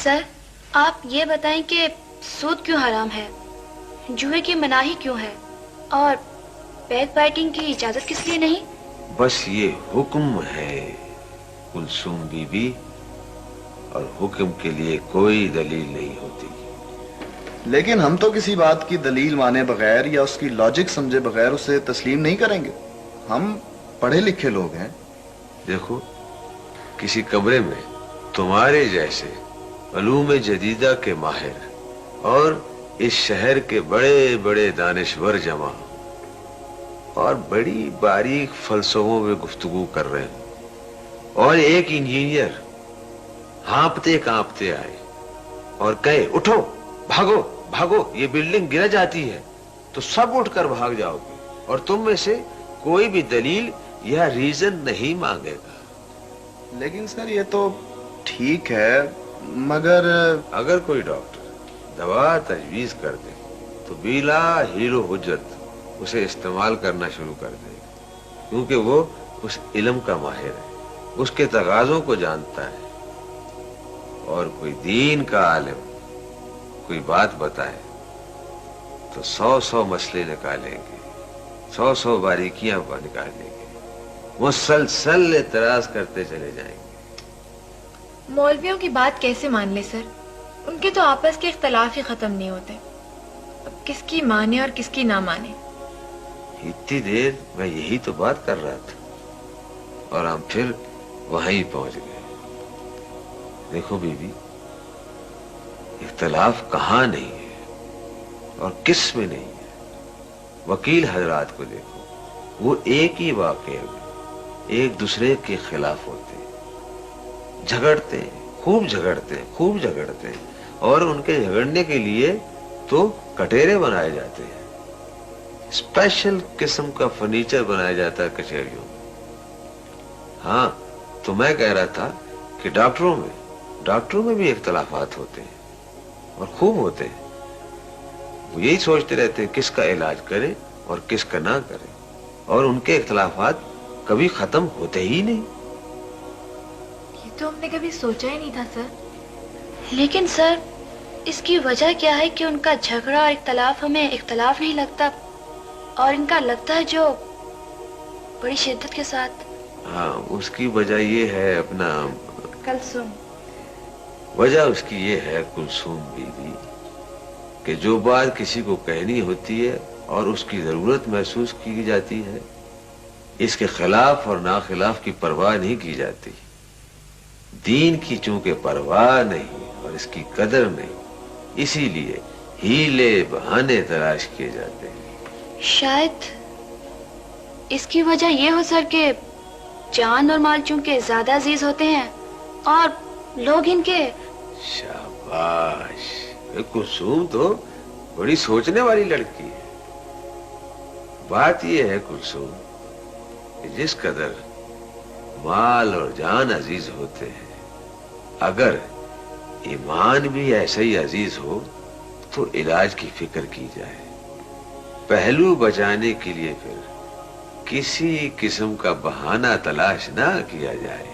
سر آپ یہ بتائیں کہ سود کیوں حرام ہے، جوئے کی مناہی کیوں ہے، اور بیک بائٹنگ کی اجازت کس لیے نہیں؟ بس یہ حکم ہے کلثوم بی بی، اور حکم کے لیے کوئی دلیل نہیں ہوتی۔ لیکن ہم تو کسی بات کی دلیل مانے بغیر یا اس کی لاجک سمجھے بغیر اسے تسلیم نہیں کریں گے۔ ہم پڑھے لکھے لوگ ہیں۔ دیکھو، کسی کمرے میں تمہارے جیسے علوم جدیدہ کے ماہر اور اس شہر کے بڑے بڑے دانشور جمع اور بڑی باریک فلسفوں میں گفتگو کر رہے ہیں، اور ایک انجینئر ہانپتے کانپتے آئے اور کہے اٹھو بھاگو بھاگو یہ بلڈنگ گر جاتی ہے، تو سب اٹھ کر بھاگ جاؤ گے اور تم میں سے کوئی بھی دلیل یا ریزن نہیں مانگے گا۔ لیکن سر یہ تو ٹھیک ہے، مگر اگر کوئی ڈاکٹر دوا تجویز کر دے تو بلا ہیرو حجت اسے استعمال کرنا شروع کر دے، کیونکہ وہ اس علم کا ماہر ہے، اس کے تقاضوں کو جانتا ہے۔ اور کوئی دین کا عالم کوئی بات بتائے تو 100 مسئلے نکالیں گے، 100 باریکیاں نکالیں گے، مسلسل اعتراض کرتے چلے جائیں گے۔ مولویوں کی بات کیسے مان لے سر؟ ان کے تو آپس کے اختلاف ہی ختم نہیں ہوتے، اب کس کی مانے اور کس کی نہ مانے۔ اتنی دیر میں یہی تو بات کر رہا تھا اور ہم پھر وہیں پہنچ گئے۔ دیکھو بی بی، اختلاف کہاں نہیں ہے اور کس میں نہیں ہے۔ وکیل حضرات کو دیکھو، وہ ایک ہی واقعے میں ایک دوسرے کے خلاف ہوتے ہیں، جھگڑتے ہیں، خوب جھگڑتے ہیں، خوب جھگڑتے ہیں، اور ان کے جھگڑنے کے لیے تو کٹہرے بنائے جاتے ہیں، اسپیشل قسم کا فرنیچر بنایا جاتا ہے کچہریوں میں۔ ہاں، تو میں کہہ رہا تھا کہ ڈاکٹروں میں بھی اختلافات ہوتے ہیں اور خوب ہوتے ہیں۔ وہ یہی سوچتے رہتے ہیں کس کا علاج کرے اور کس کا نہ کرے، اور ان کے اختلافات کبھی ختم ہوتے ہی نہیں۔ یہ تو ہم نے کبھی سوچا ہی نہیں تھا سر۔ لیکن سر اس کی وجہ کیا ہے کہ ان کا جھگڑا اور اختلاف ہمیں اختلاف نہیں لگتا، اور ان کا لگتا ہے جو بڑی شدت کے ساتھ؟ ہاں، اس کی وجہ یہ ہے اپنا کلثوم۔ وجہ اس کی یہ ہے کلثوم بی بی کہ جو بات کسی کو کہنی ہوتی ہے اور اس کی ضرورت محسوس کی جاتی ہے، اس کے خلاف اور ناخلاف کی پرواہ نہیں کی جاتی۔ دین کی چونکہ پرواہ نہیں اور اس کی قدر نہیں، اسی لیے ہیلے بہانے تلاش کیے جاتے ہیں۔ شاید اس کی وجہ یہ ہو سر کہ جان اور مال چونکہ زیادہ عزیز ہوتے ہیں اور لوگ ان کے… شاباش، کلثوم تو بڑی سوچنے والی لڑکی ہے۔ بات یہ ہے کلثوم کہ جس قدر مال اور جان عزیز ہوتے ہیں، اگر ایمان بھی ایسے ہی عزیز ہو تو علاج کی فکر کی جائے، پہلو بچانے کے لیے پھر کسی قسم کا بہانہ تلاش نہ کیا جائے۔